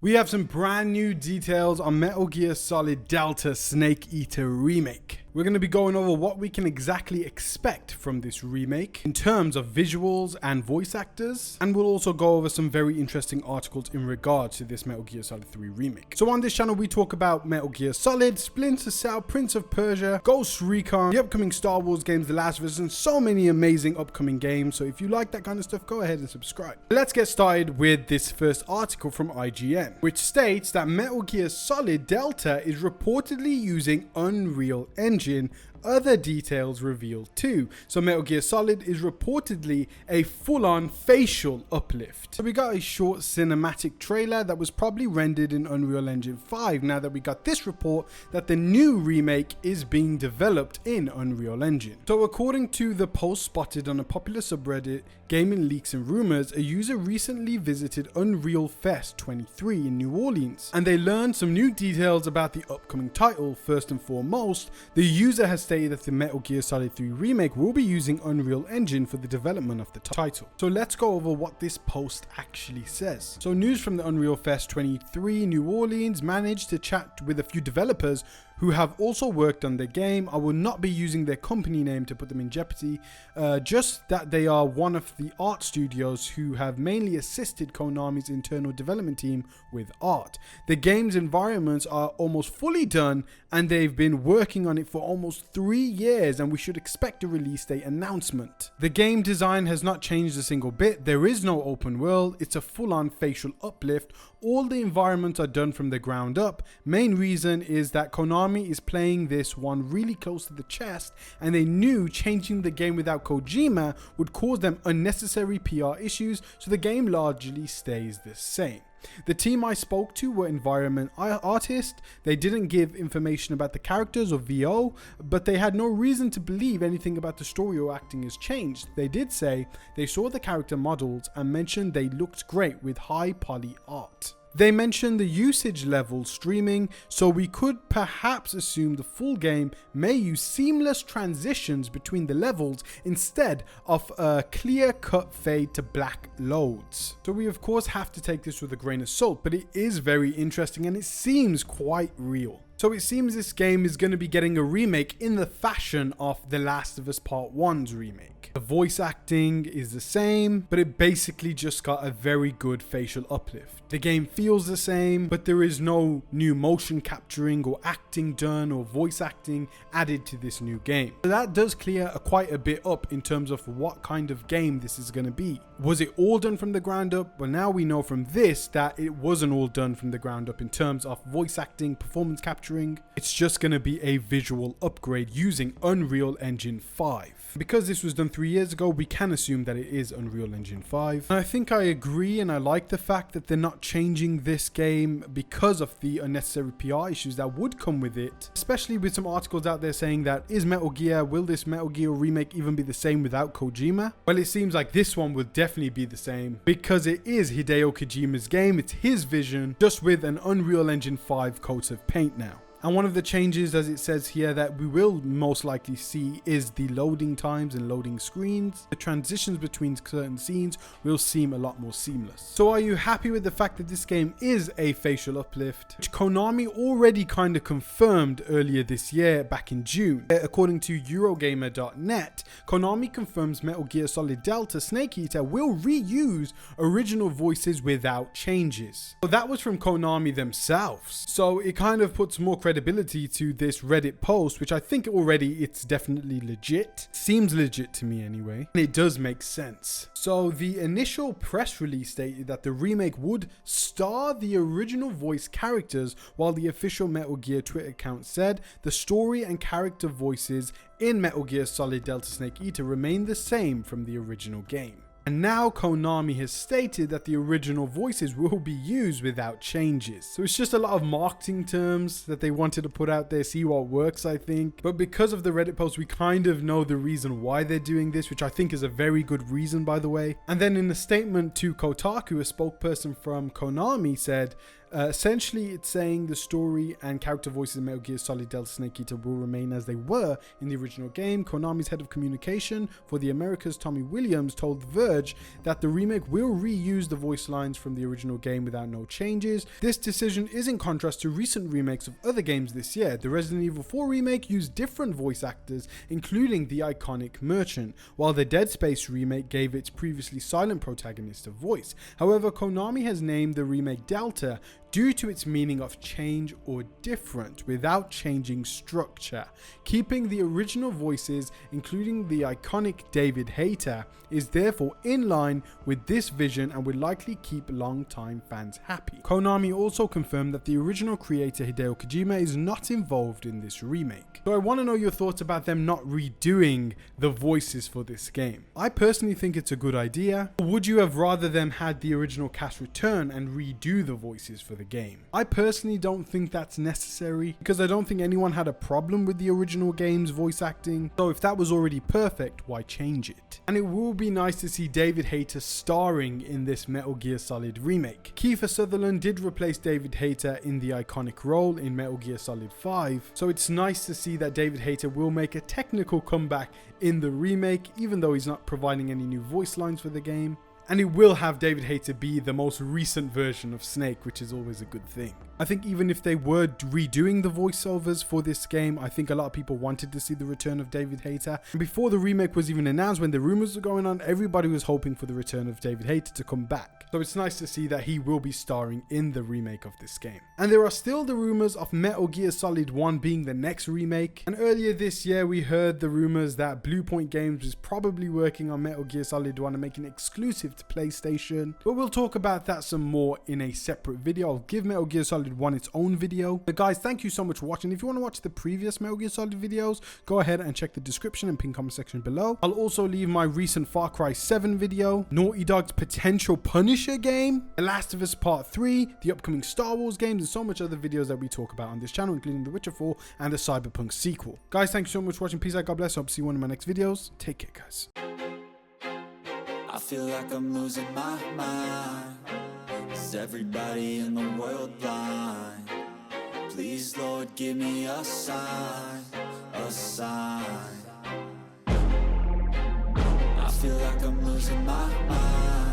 We have some brand new details on Metal Gear Solid Delta Snake Eater Remake. We're going to be going over what we can exactly expect from this remake in terms of visuals and voice actors, and we'll also go over some very interesting articles in regards to this Metal Gear Solid 3 remake. So on this channel we talk about Metal Gear Solid, Splinter Cell, Prince of Persia, Ghost Recon, the upcoming Star Wars games, The Last of Us, and so many amazing upcoming games. So if you like that kind of stuff, go ahead and subscribe. Let's get started with this first article from IGN, which states that Metal Gear Solid Delta is reportedly using Unreal Engine. Other details revealed too. So Metal Gear Solid is reportedly a full-on facial uplift. So we got a short cinematic trailer that was probably rendered in Unreal Engine 5 now that we got this report that the new remake is being developed in Unreal Engine. So according to the post spotted on a popular subreddit, Gaming Leaks and Rumors, a user recently visited UnrealFest 23 in New Orleans, and they learned some new details about the upcoming title. First and foremost, the user has stated that the Metal Gear Solid 3 remake will be using Unreal Engine for the development of the title. So let's go over what this post actually says. So news from the UnrealFest 23 New Orleans managed to chat with a few developers who have also worked on the game. I will not be using their company name to put them in jeopardy, just that they are one of the art studios who have mainly assisted Konami's internal development team with art. The game's environments are almost fully done and they've been working on it for almost 3 years, and we should expect a release date announcement. The game design has not changed a single bit. There is no open world. It's a full-on facial uplift. All the environments are done from the ground up. Main reason is that Konami is playing this one really close to the chest, and they knew changing the game without Kojima would cause them unnecessary PR issues, so the game largely stays the same. The team I spoke to were environment artists. They didn't give information about the characters or VO, but they had no reason to believe anything about the story or acting has changed. They did say they saw the character models and mentioned they looked great with high poly art. They mentioned the usage level streaming, so we could perhaps assume the full game may use seamless transitions between the levels instead of a clear-cut fade to black loads. So we of course have to take this with a grain of salt, but it is very interesting and it seems quite real. So it seems this game is going to be getting a remake in the fashion of The Last of Us Part 1's remake. The voice acting is the same, but it basically just got a very good facial uplift. The game feels the same, but there is no new motion capturing or acting done or voice acting added to this new game. So that does clear quite a bit up in terms of what kind of game this is going to be. Was it all done from the ground up? Well, now we know from this that it wasn't all done from the ground up in terms of voice acting, performance capturing. It's just going to be a visual upgrade using Unreal Engine 5. Because this was done 3 years ago, we can assume that it is Unreal Engine 5. And I think I agree, and I like the fact that they're not changing this game because of the unnecessary PR issues that would come with it, especially with some articles out there saying that will this Metal Gear remake even be the same without Kojima? Well, it seems like this one will definitely be the same because it is Hideo Kojima's game. It's his vision, just with an Unreal Engine 5 coat of paint now. And one of the changes, as it says here, that we will most likely see is the loading times and loading screens. The transitions between certain scenes will seem a lot more seamless. So are you happy with the fact that this game is a facial uplift, which Konami already kind of confirmed earlier this year, back in June? According to Eurogamer.net, Konami confirms Metal Gear Solid Delta Snake Eater will reuse original voices without changes. So that was from Konami themselves. So it kind of puts more credibility to this Reddit post, which I think already it's definitely legit. Seems legit to me anyway, and it does make sense. So the initial press release stated that the remake would star the original voice characters, while the official Metal Gear Twitter account said the story and character voices in Metal Gear Solid Delta Snake Eater remain the same from the original game. And now Konami has stated that the original voices will be used without changes. So it's just a lot of marketing terms that they wanted to put out there, see what works, I think. But because of the Reddit post, we kind of know the reason why they're doing this, which I think is a very good reason, by the way. And then in a statement to Kotaku, a spokesperson from Konami said, Essentially, it's saying the story and character voices in Metal Gear Solid Delta Snake Eater will remain as they were in the original game. Konami's head of communication for the Americas, Tommy Williams, told The Verge that the remake will reuse the voice lines from the original game without no changes. This decision is in contrast to recent remakes of other games this year. The Resident Evil 4 remake used different voice actors, including the iconic Merchant, while the Dead Space remake gave its previously silent protagonist a voice. However, Konami has named the remake Delta due to its meaning of change or different without changing structure. Keeping the original voices, including the iconic David Hayter, is therefore in line with this vision and will likely keep long-time fans happy. Konami also confirmed that the original creator Hideo Kojima is not involved in this remake. So I want to know your thoughts about them not redoing the voices for this game. I personally think it's a good idea. Or would you have rather them had the original cast return and redo the voices for the game? I personally don't think that's necessary because I don't think anyone had a problem with the original game's voice acting. So if that was already perfect, why change it? And it will be nice to see David Hayter starring in this Metal Gear Solid remake. Kiefer Sutherland did replace David Hayter in the iconic role in Metal Gear Solid 5, so it's nice to see that David Hayter will make a technical comeback in the remake, even though he's not providing any new voice lines for the game. And it will have David Hayter be the most recent version of Snake, which is always a good thing. I think even if they were redoing the voiceovers for this game, I think a lot of people wanted to see the return of David Hayter. And before the remake was even announced, when the rumors were going on, everybody was hoping for the return of David Hayter to come back. So it's nice to see that he will be starring in the remake of this game. And there are still the rumors of Metal Gear Solid 1 being the next remake. And earlier this year, we heard the rumors that Bluepoint Games was probably working on Metal Gear Solid 1 and making it exclusive to PlayStation. But we'll talk about that some more in a separate video. I'll give Metal Gear Solid 1 its own video. But guys, thank you so much for watching. If you want to watch the previous Metal Gear Solid videos, go ahead and check the description and pin comment section below. I'll also leave my recent Far Cry 7 video, Naughty Dog's potential Punisher game, The Last of Us Part 3, the upcoming Star Wars games, and so much other videos that we talk about on this channel, including The Witcher 4 and the Cyberpunk sequel. Guys, thank you so much for watching. Peace out, God bless. Hope to see you in one of my next videos. Take care, guys. I feel like I'm losing my mind. Is everybody in the world blind? Please, Lord, give me a sign, a sign. I feel like I'm losing my mind.